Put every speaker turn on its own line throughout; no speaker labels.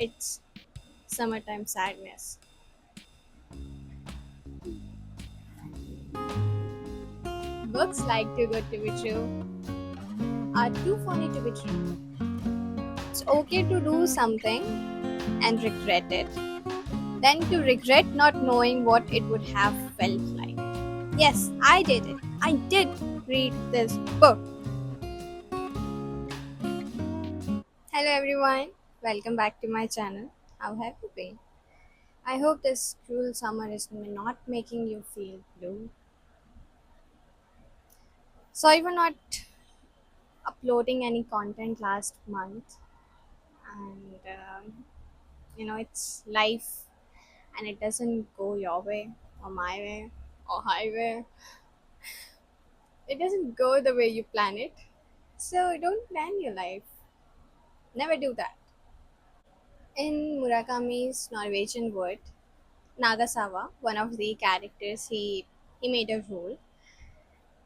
It's summertime sadness. Books like Too Good to Be True are too funny to be true. It's okay to do something and regret it, than to regret not knowing what it would have felt like. Yes, I did it. I did read this book. Hello everyone, welcome back to my channel. How have you been? I hope this cruel summer is not making you feel blue. Sorry for not uploading any content last month, and it's life, and it doesn't go your way or my way or highway. It doesn't go the way you plan it. So don't plan your life. Never do that. In Murakami's Norwegian Wood, Nagasawa, one of the characters, he made a rule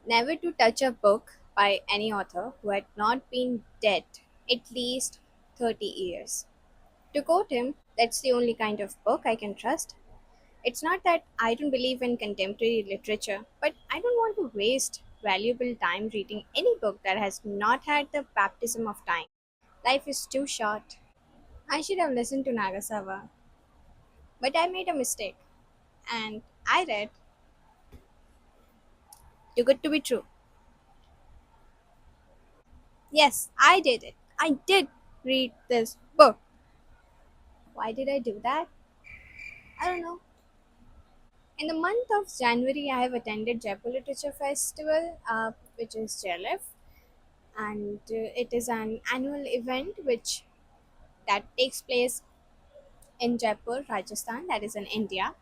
never to touch a book by any author who had not been dead at least 30 years. To quote him, that's the only kind of book I can trust. It's not that I don't believe in contemporary literature, but I don't want to waste valuable time reading any book that has not had the baptism of time. Life is too short. I should have listened to Nagasawa, but I made a mistake, and I read Too Good to Be True. Yes, I did it. I did read this book. Why did I do that? I don't know. In the month of January, I have attended Jaipur Literature Festival, which is JLF, and it is an annual event which that takes place in Jaipur, Rajasthan, that is in India.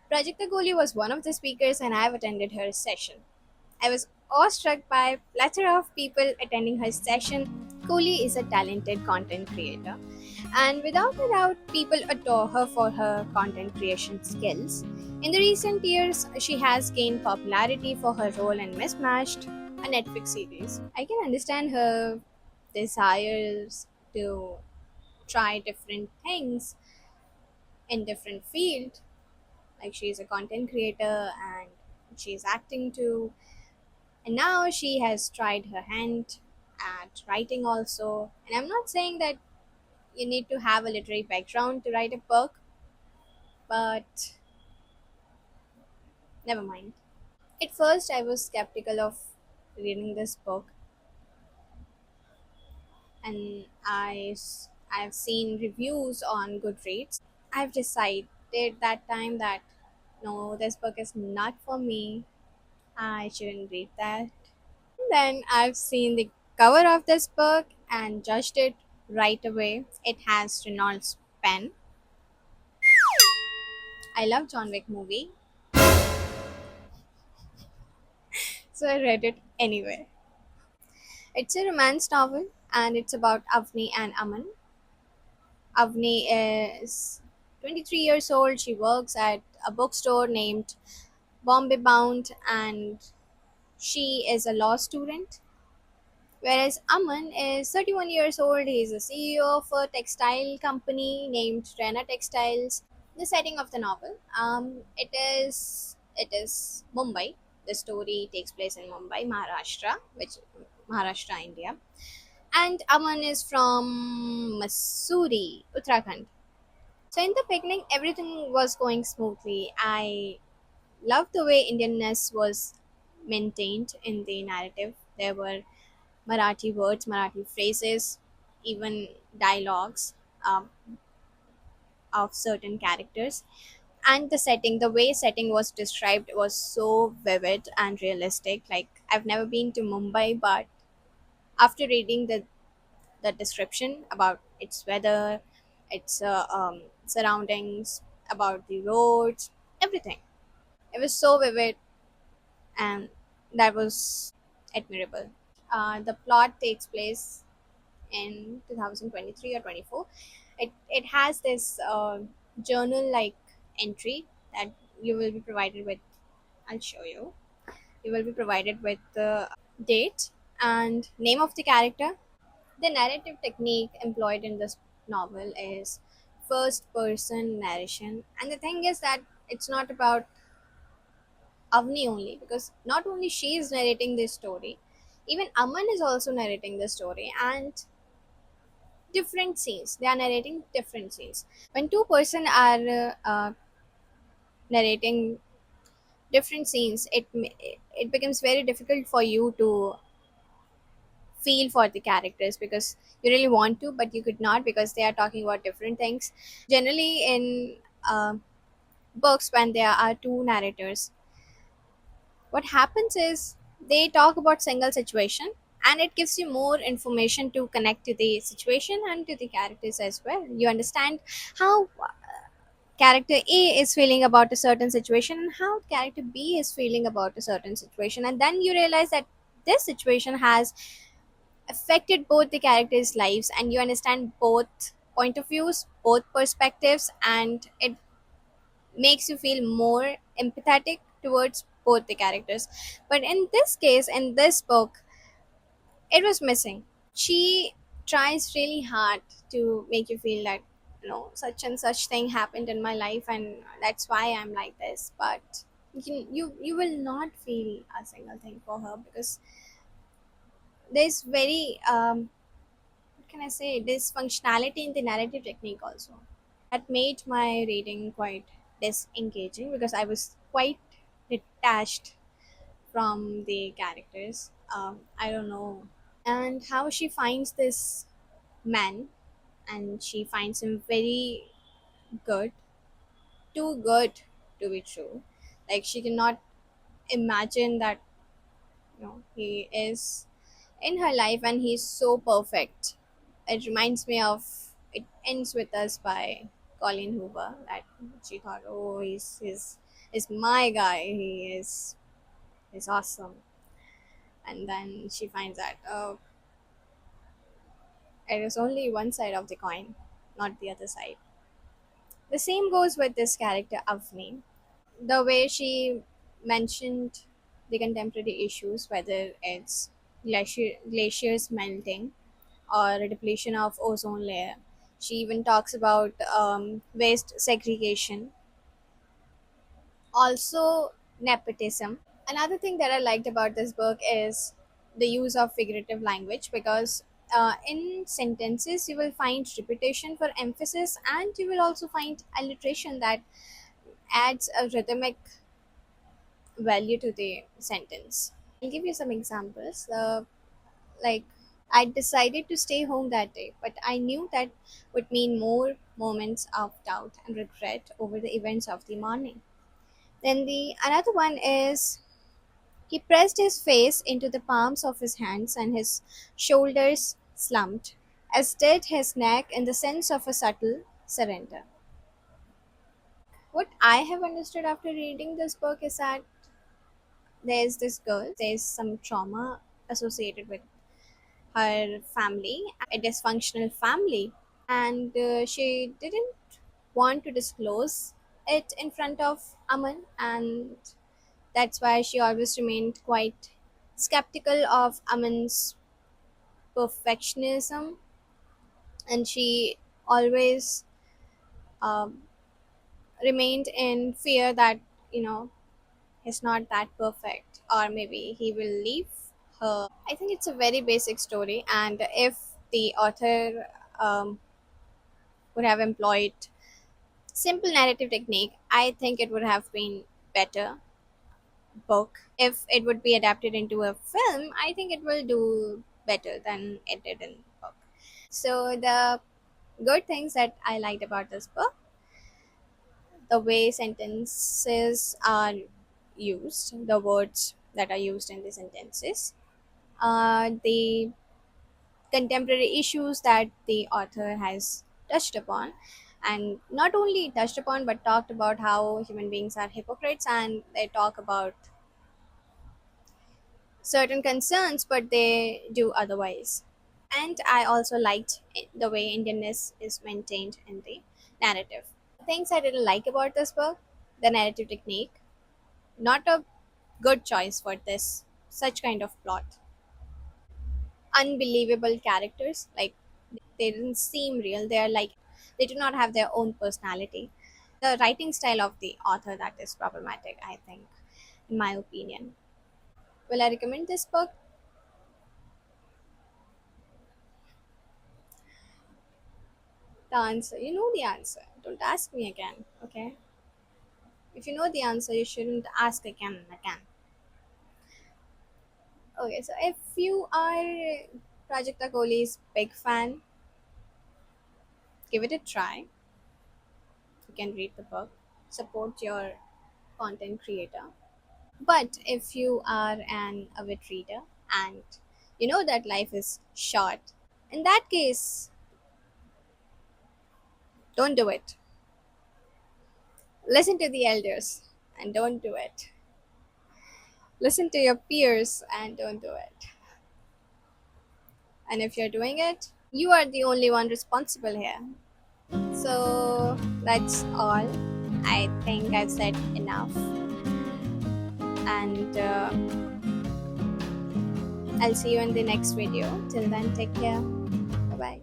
Prajakta Kohli was one of the speakers, and I have attended her session. I was awestruck by a plethora of people attending her session. Kohli is a talented content creator, and without a doubt, people adore her for her content creation skills. In the recent years, she has gained popularity for her role in Mismatched, a Netflix series. I can understand her desires to try different things in different field. Like she's a content creator and she's acting too, and now she has tried her hand at writing also. And I'm not saying that you need to have a literary background to write a book, but never mind. At first, I was skeptical of reading this book, and I've seen reviews on Goodreads. I've decided that time that no, this book is not for me. I shouldn't read that. Then I've seen the cover of this book and judged it right away. It has Reynolds' pen. I love John Wick movie, so I read it anyway. It's a romance novel and it's about Avni and Aman. Avni is 23 years old. She works at a bookstore named Bombay Bound, and she is a law student. Whereas Aman is 31 years old. He is a CEO of a textile company named Rena Textiles. The setting of the novel, it is Mumbai. The story takes place in Mumbai, Maharashtra, which Maharashtra, India. And Aman is from Mussoorie, Uttarakhand. So in the beginning, everything was going smoothly. I loved the way Indianness was maintained in the narrative. There were Marathi words, Marathi phrases, even dialogues um, of certain characters. And the setting, the way setting was described was so vivid and realistic. Like I've never been to Mumbai, but after reading the description about its weather, its surroundings, about the roads, everything, it was so vivid, and that was admirable. The plot takes place in 2023 or 24. It has this journal like entry that you will be provided with. I'll show you. You will be provided with the date and name of the character. The narrative technique employed in this novel is first person narration. And the thing is that it's not about Avni only, because not only she is narrating this story, even Aman is also narrating the story, and different scenes. They are narrating different scenes. When two person are narrating different scenes, it becomes very difficult for you to feel for the characters, because you really want to but you could not, because they are talking about different things. Generally in uh, books, when there are two narrators, what happens is they talk about single situation, and it gives you more information to connect to the situation and to the characters as well. You understand how character A is feeling about a certain situation and how character B is feeling about a certain situation, and then you realize that this situation has affected both the characters' lives, and you understand both point of views, both perspectives, and it makes you feel more empathetic towards both the characters. But in this case, in this book, it was missing. She tries really hard to make you feel that, such and such thing happened in my life, and that's why I'm like this. But you will not feel a single thing for her, because there's very what can I say, dysfunctionality in the narrative technique also. That made my reading quite disengaging, because I was quite detached from the characters. I don't know. And how she finds this man, and she finds him very good, too good to be true. Like, she cannot imagine that, he is in her life and he's so perfect. It reminds me of It Ends With Us by Colin Hoover, that she thought, oh, he's my guy. He's awesome. And then she finds that, oh, it is only one side of the coin, not the other side. The same goes with this character Avni. The way she mentioned the contemporary issues, whether it's glaciers melting or a depletion of ozone layer. She even talks about waste segregation, also nepotism. Another thing that I liked about this book is the use of figurative language, because in sentences you will find repetition for emphasis, and you will also find alliteration that adds a rhythmic value to the sentence. I'll give you some examples. Like, I decided to stay home that day, but I knew that would mean more moments of doubt and regret over the events of the morning. Then the another one is, he pressed his face into the palms of his hands and his shoulders slumped, as did his neck in the sense of a subtle surrender. What I have understood after reading this book is that there's this girl, there's some trauma associated with her family, a dysfunctional family, and she didn't want to disclose it in front of Aman, and that's why she always remained quite skeptical of Aman's perfectionism, and she always um, remained in fear that, you know he's not that perfect, or maybe he will leave her. I think it's a very basic story, and if the author would have employed simple narrative technique, I think it would have been better book. If it would be adapted into a film, I think it will do better than it did in book. So the good things that I liked about this book, the way sentences are used, the words that are used in the sentences, the contemporary issues that the author has touched upon, and not only touched upon but talked about how human beings are hypocrites, and they talk about certain concerns but they do otherwise. And I also liked the way Indianness is maintained in the narrative. Things I didn't like about this book, the narrative technique, not a good choice for this such kind of plot. Unbelievable characters, like, they didn't seem real. They're like They do not have their own personality. The writing style of the author that is problematic, I think, in my opinion. Will I recommend this book? The answer, you know the answer. Don't ask me again, okay? If you know the answer, you shouldn't ask again and again. Okay, so if you are Prajakta Kohli's big fan, give it a try. You can read the book, support your content creator. But if you are an avid reader and you know that life is short, in that case, don't do it. Listen to the elders and don't do it. Listen to your peers and don't do it. And if you're doing it, you are the only one responsible here. So that's all. I think I've said enough. And I'll see you in the next video. Till then, take care. Bye bye.